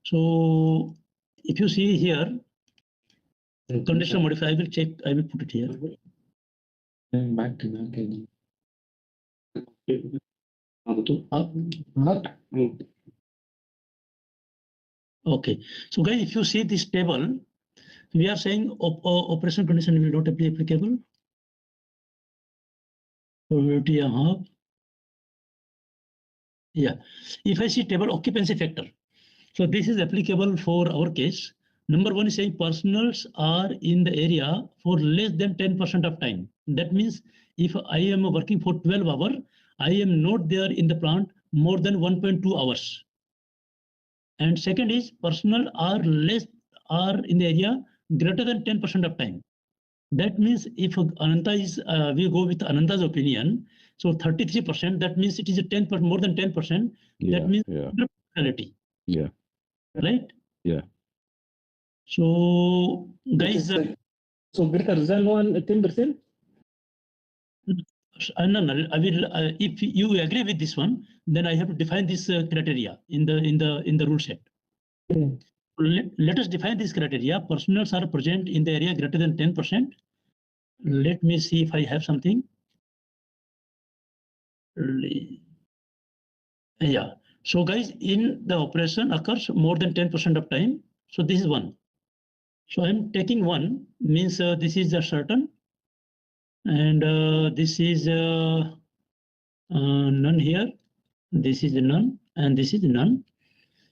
So if you see here, conditional modifier, I will check, I will put it here. Back to Okay, so guys, if you see this table, we are saying operation condition will not be applicable. Probability half. Yeah, if I see table occupancy factor, so this is applicable for our case. Number one is saying personals are in the area for less than 10% of time. That means if I am working for 12 hours, I am not there in the plant more than 1.2 hours. And second is personal are in the area greater than 10% of time. That means if Ananta is, we go with Ananta's opinion, so 33%, that means it is a 10%, more than 10%. That means mortality. Yeah. Right? Yeah. So guys, so greater than 10%? No, I will. If you agree with this one, then I have to define this criteria in the rule set. Let us define this criteria. Personals are present in the area greater than 10%. Let me see if I have something. Yeah. So guys, in the operation occurs more than 10% of time. So this is one. So I'm taking one, means this is a certain, and this is none here. This is none, and this is none.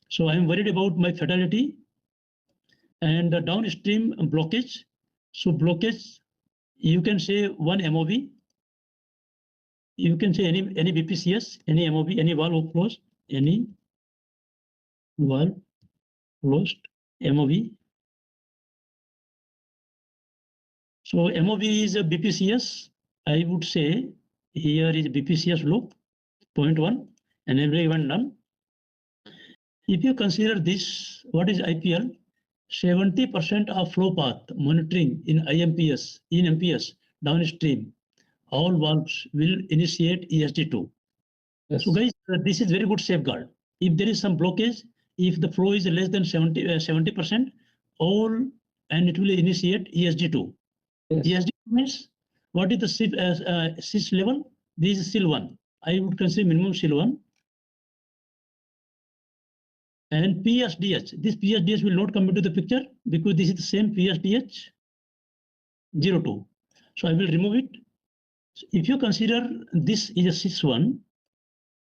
So I'm worried about my fatality and the downstream blockage. So blockage, you can say one MOV. You can say any BPCS, any MOV, any valve closed, any valve closed, MOV. So MOV is a BPCS. I would say here is BPCS loop, 0.1, and everyone none. If you consider this, what is IPL? 70% of flow path monitoring in IMPS, in MPS, downstream, all valves will initiate ESD2. Yes. So guys, this is very good safeguard. If there is some blockage, if the flow is less than 70%, all, and it will initiate ESD2. Yes. ESD2 means, what is the SIS level? This is SIL 1. I would consider minimum SIL 1. And PSDH, this PSDH will not come into the picture because this is the same PSDH 02. So I will remove it. So if you consider this is a SIS 1,